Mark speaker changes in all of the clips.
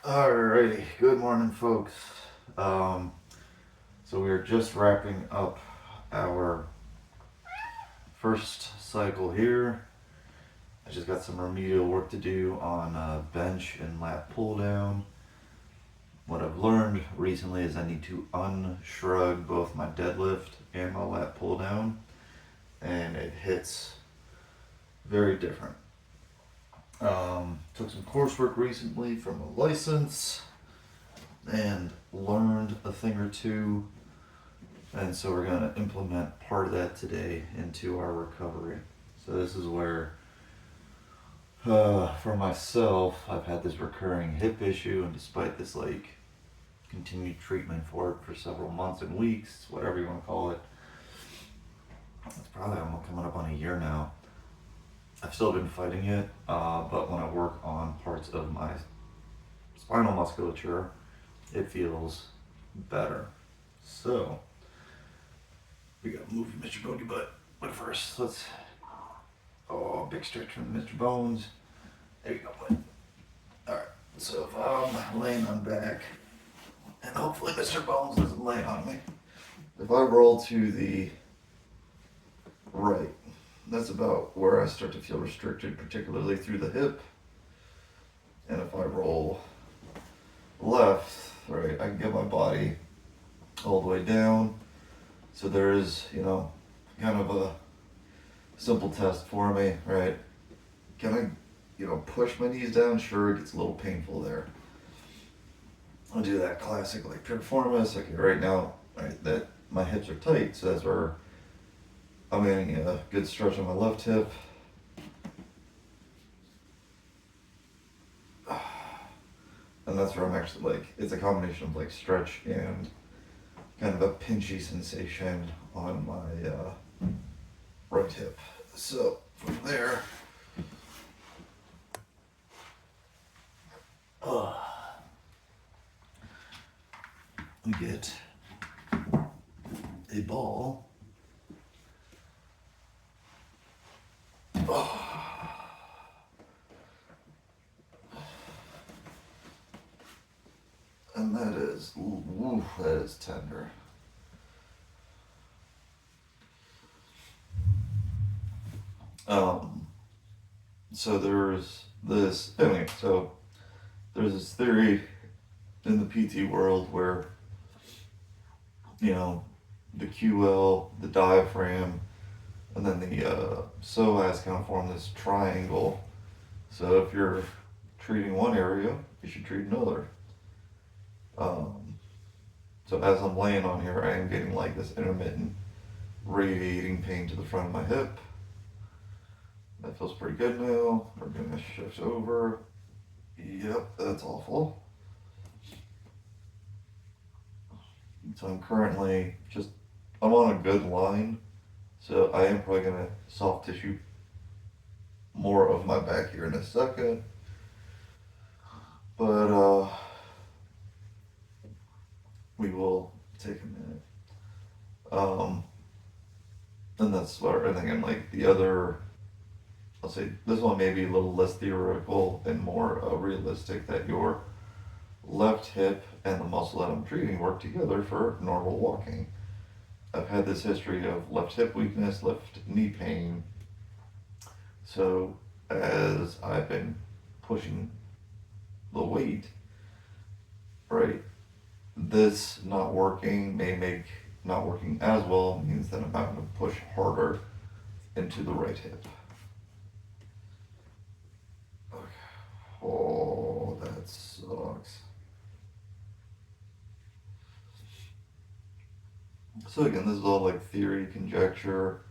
Speaker 1: Alrighty, good morning, folks. Um, so we are just wrapping up our first cycle here. I just got some remedial work to do on bench and lat pull down. What I've learned recently is I need to unshrug both my deadlift and my lat pull down, and it hits very different. Took some coursework recently from a license and learned a thing or two. And so we're going to implement part of that today into our recovery. So this is where, for myself, I've had this recurring hip issue, and despite this continued treatment for it for several months and weeks, whatever you want to call it, it's probably almost coming up on a year now. I've still been fighting it, but when I work on parts of my spinal musculature, it feels better. So we gotta move Mr. Bogey Butt. But first, big stretch from Mr. Bones. There you go, bud. Alright, so if I'm laying on back, and hopefully Mr. Bones doesn't lay on me. If I roll to the right, that's about where I start to feel restricted, particularly through the hip. And if I roll left, right, I can get my body all the way down. So there is, kind of a simple test for me, right? Can I, push my knees down? Sure, it gets a little painful there. I'll do that classic, piriformis. Okay, right now, right, that my hips are tight, so that's where I'm getting a good stretch on my left hip. And that's where I'm actually it's a combination of stretch and kind of a pinchy sensation on my right hip. So from there, we get a ball. And that is tender. So there's this, there's this theory in the PT world where, the QL, the diaphragm, and then the psoas kind of form this triangle. So if you're treating one area, you should treat another. So as I'm laying on here, I am getting this intermittent radiating pain to the front of my hip. That feels pretty good now. We're gonna shift over. Yep, that's awful. So I'm on a good line. So I am probably gonna soft tissue more of my back here in a second. But we will take a minute. And that's where I think the other, I'll say this one may be a little less theoretical and more realistic, that your left hip and the muscle that I'm treating work together for normal walking. I've had this history of left hip weakness, left knee pain. So as I've been pushing the weight, right, this not working may make not working as well means that I'm having to push harder into the right hip. Okay. Oh, that sucks. So again, this is all theory, conjecture,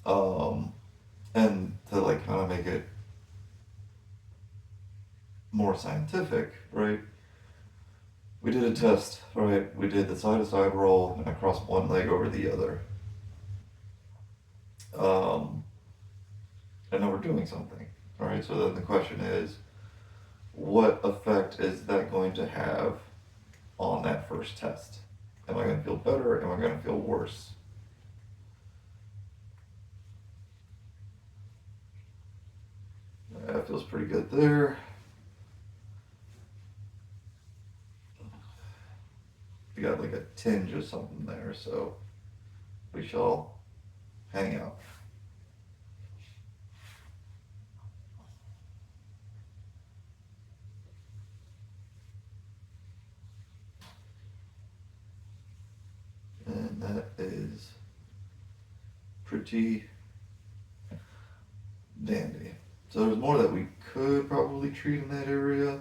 Speaker 1: and to kind of make it more scientific, right? We did a test, right? We did the side-to-side roll, and I crossed one leg over the other. And now we're doing something, right? So then the question is, what effect is that going to have on that first test? Am I going to feel better? Am I going to feel worse? That feels pretty good there. we got like a tinge of something there, so we shall hang out. And that is pretty dandy. So there's more that we could probably treat in that area,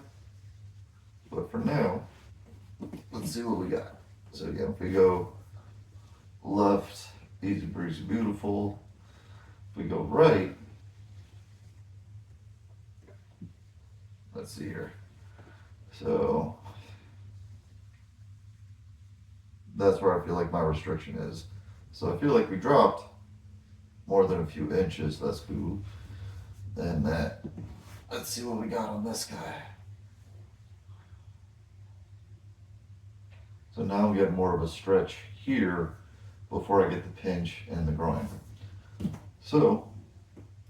Speaker 1: but for now, let's see what we got. So again, if we go left, easy breezy beautiful. If we go right, let's see here. So that's where I feel like my restriction is. So I feel like we dropped more than a few inches. That's cool. Then that. Let's see what we got on this guy. So now we get more of a stretch here before I get the pinch in the groin. So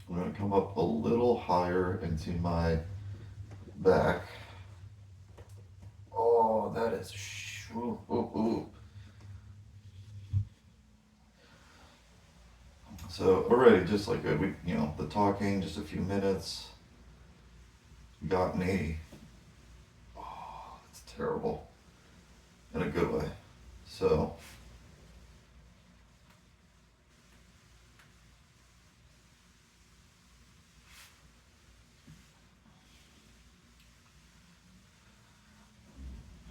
Speaker 1: I'm going to come up a little higher into my back. Oh, that is. Ooh, ooh, ooh. So already, just like we, the talking, just a few minutes, got me. Oh, it's terrible, in a good way. So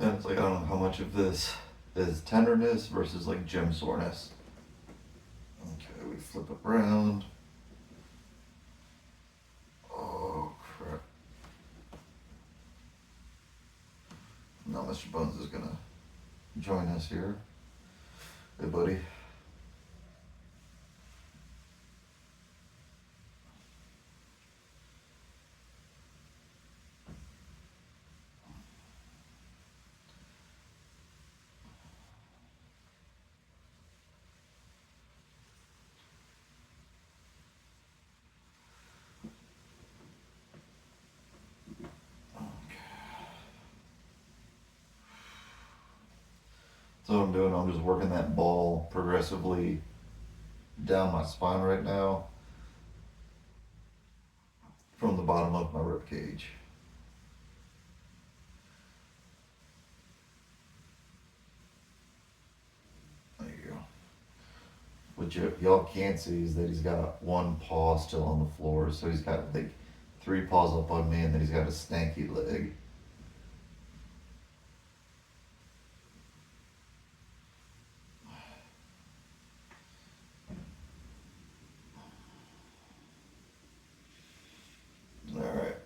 Speaker 1: and it's like I don't know how much of this is tenderness versus like gym soreness. Okay, we flip it around. Oh crap! Now Mr. Bones is gonna join us here. Hey, buddy. So what I'm doing, I'm just working that ball progressively down my spine right now from the bottom of my rib cage. There you go. What y'all can't see is that he's got one paw still on the floor, so he's got like 3 paws up on me, and then he's got a stanky leg. Alright,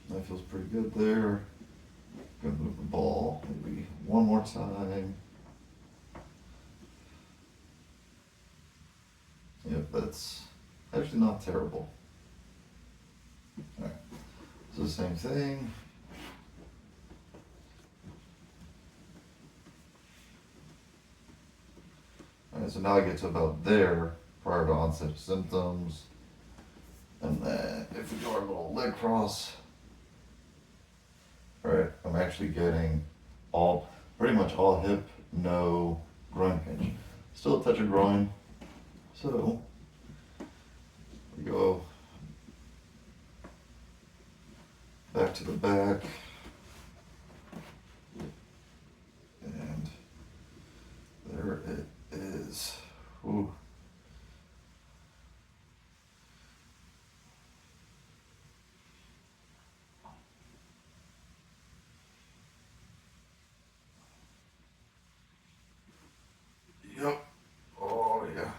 Speaker 1: that feels pretty good there. Gonna move the ball maybe one more time. Yep, that's actually not terrible. Alright, so the same thing. Alright, so now I get to about there prior to onset of symptoms. And then if we do our little leg cross, alright, I'm actually getting pretty much all hip, no groin pinch. Still a touch of groin. So we go back to the back. And there it is. Ooh. Yep. Oh yeah.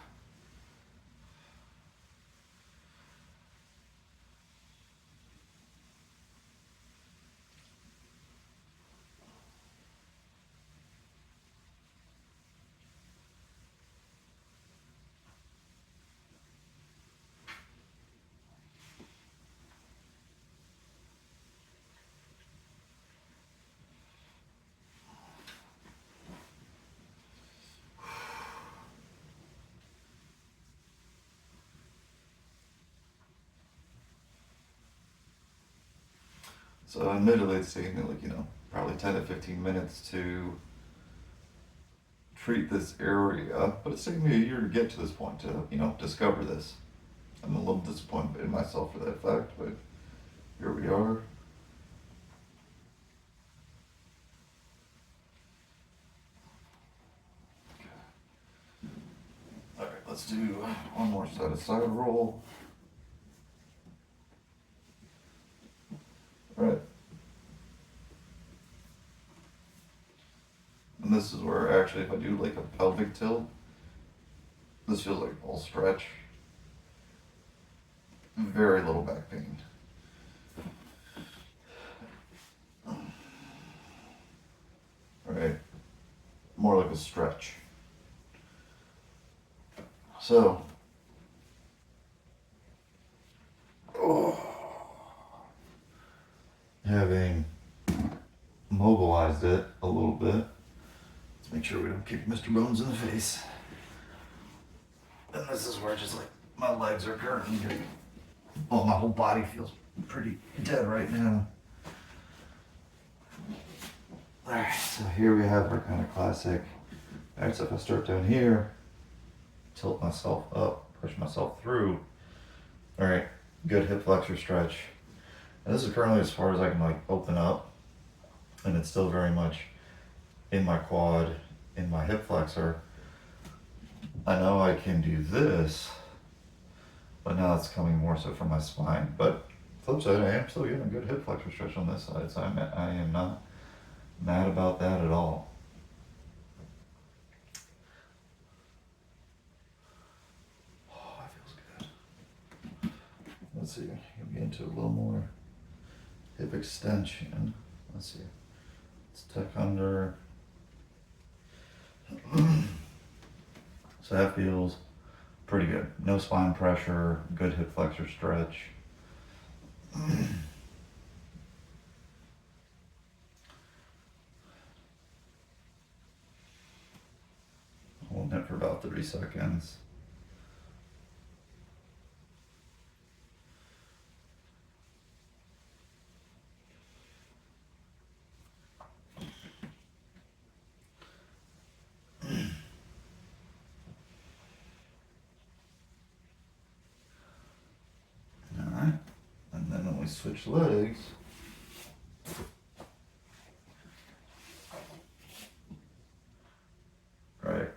Speaker 1: So admittedly it's taking me like, probably 10 to 15 minutes to treat this area, but it's taken me a year to get to this point to, discover this. I'm a little disappointed in myself for that fact, but here we are. All right, let's do one more side of side roll. All right. And this is where actually if I do like a pelvic tilt, this feels like a full stretch. Very little back pain. Right? More like a stretch. So, having mobilized it a little bit, let's make sure we don't kick Mr. Bones in the face. And this is where just like my legs are currently getting, well, my whole body feels pretty dead right now. Alright, so here we have our kind of classic. Alright, so if I start down here, tilt myself up, push myself through. Alright, good hip flexor stretch. And this is currently as far as I can like open up, and it's still very much in my quad, in my hip flexor. I know I can do this, but now it's coming more so from my spine. But flip side, I am still getting a good hip flexor stretch on this side, so I am not mad about that at all. Oh, that feels good. Let's see, get into a little more hip extension. Let's see. Let's tuck under. So that feels pretty good. No spine pressure, good hip flexor stretch. Holding it for about 30 seconds. Alright, and then when we switch legs, right,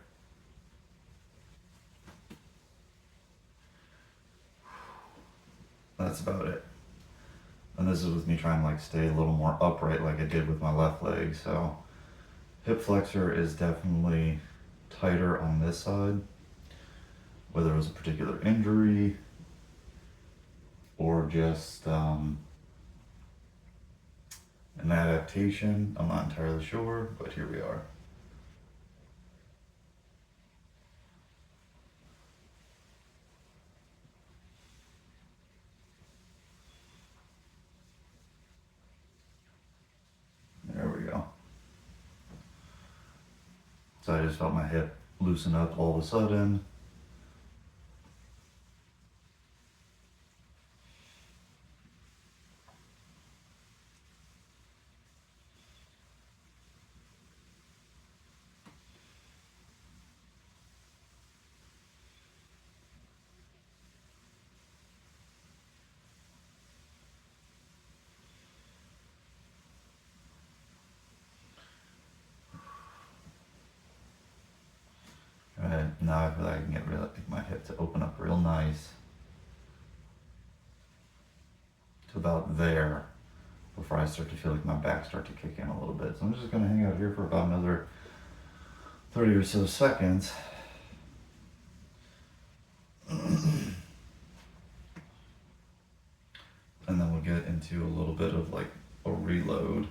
Speaker 1: that's about it. And this is with me trying to like stay a little more upright like I did with my left leg. So hip flexor is definitely tighter on this side, whether it was a particular injury or just an adaptation. I'm not entirely sure, but here we are. There we go. So I just felt my hip loosen up all of a sudden. Right, now I feel like I can get my hip to open up real nice to about there before I start to feel like my back start to kick in a little bit. So I'm just gonna hang out here for about another 30 or so seconds. And then we'll get into a little bit of like a reload.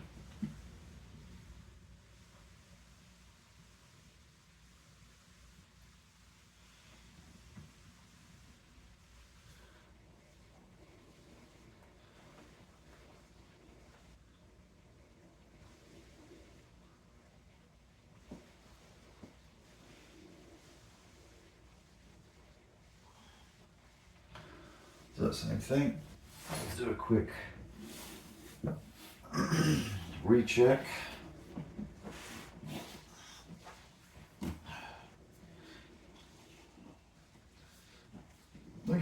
Speaker 1: So the same thing. Let's do a quick recheck.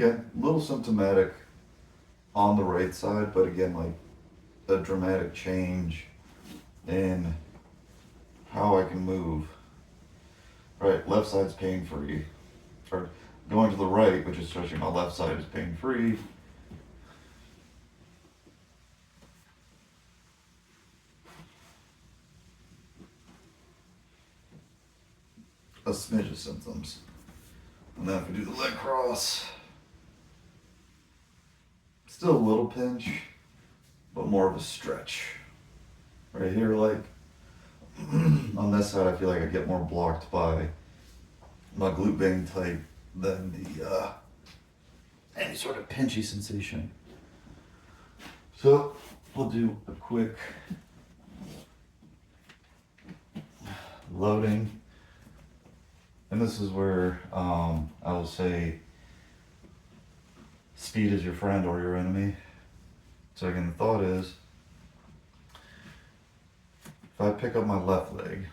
Speaker 1: again, a little symptomatic on the right side, but again, like a dramatic change in how I can move. Right, left side's pain free. Or going to the right, which is stretching my left side, is pain free. A smidge of symptoms. And then if we do the leg cross, still a little pinch, but more of a stretch. Right here, like on this side, I feel like I get more blocked by my glute being tight than the any sort of pinchy sensation. So we'll do a quick loading. And this is where I will say speed is your friend or your enemy. So again, the thought is, if I pick up my left leg,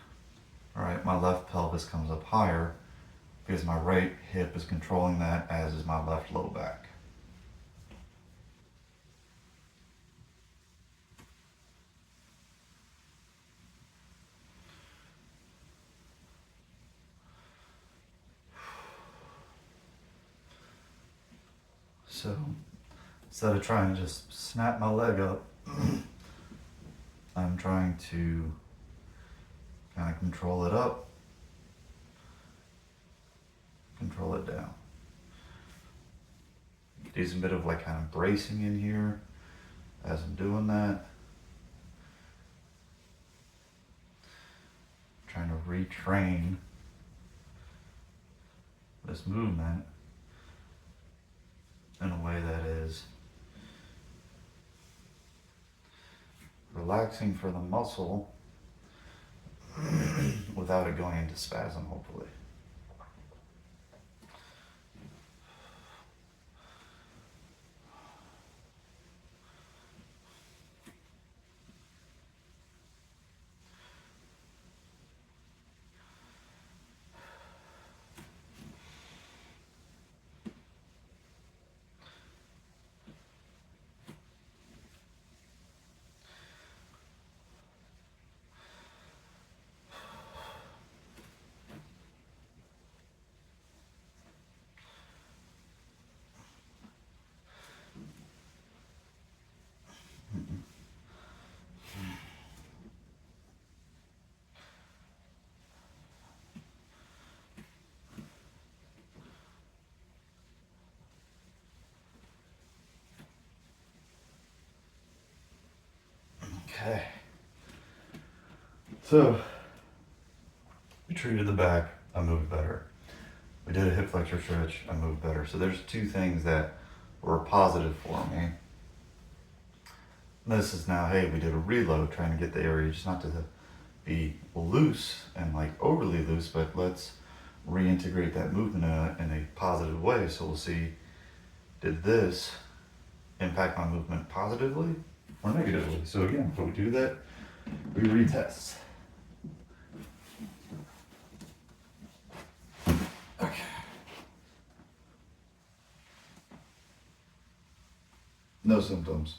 Speaker 1: all right, my left pelvis comes up higher because my right hip is controlling that, as is my left low back. So instead of trying to just snap my leg up, I'm trying to kind of control it up, control it down. Do some bit of like kind of bracing in here as I'm doing that. Trying to retrain this movement in a way that is relaxing for the muscle without it going into spasm, hopefully. Okay. So, we treated the back, I moved better. We did a hip flexor stretch, I moved better. So there's two things that were positive for me. This is now, hey, we did a reload trying to get the area just not to be loose and like overly loose, but let's reintegrate that movement in a positive way. So we'll see, did this impact my movement positively or negatively? So again, when we do that, we retest. Okay. No symptoms.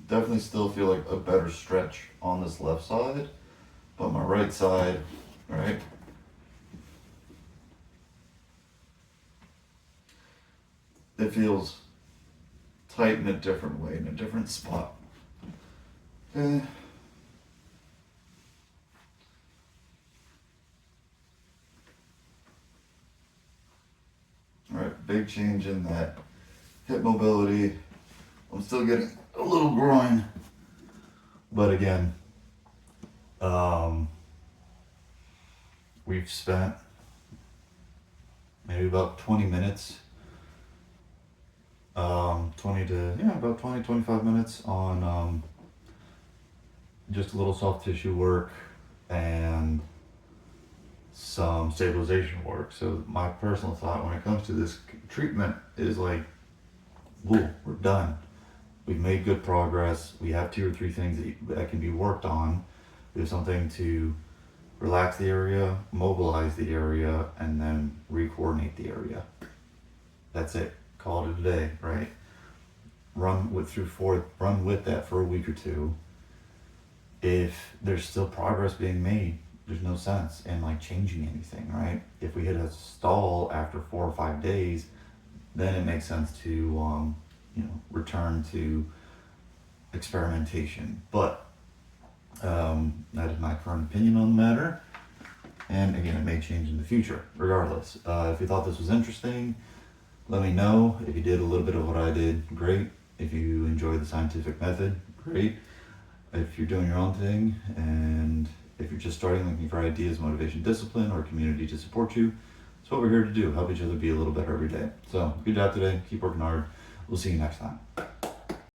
Speaker 1: Definitely still feel like a better stretch on this left side, but my right side, right? It feels tight in a different way, in a different spot. Okay. All right, big change in that hip mobility. I'm still getting a little groin, but again, we've spent maybe about 20 minutes, about 20, 25 minutes on just a little soft tissue work and some stabilization work. So my personal thought when it comes to this treatment is like, whoa, we're done. We've made good progress. We have 2 or 3 things that can be worked on. We have something to relax the area, mobilize the area, and then re-coordinate the area. That's it. Call it a day, right? Run with that for a week or two. If there's still progress being made, there's no sense in like changing anything, right? If we hit a stall after 4 or 5 days, then it makes sense to return to experimentation. But that is my current opinion on the matter. And again, it may change in the future, regardless. If you thought this was interesting, let me know. If you did a little bit of what I did, great. If you enjoy the scientific method, great. If you're doing your own thing, and if you're just starting looking for ideas, motivation, discipline, or community to support you, that's what we're here to do. Help each other be a little better every day. So good job today. Keep working hard. We'll see you next time.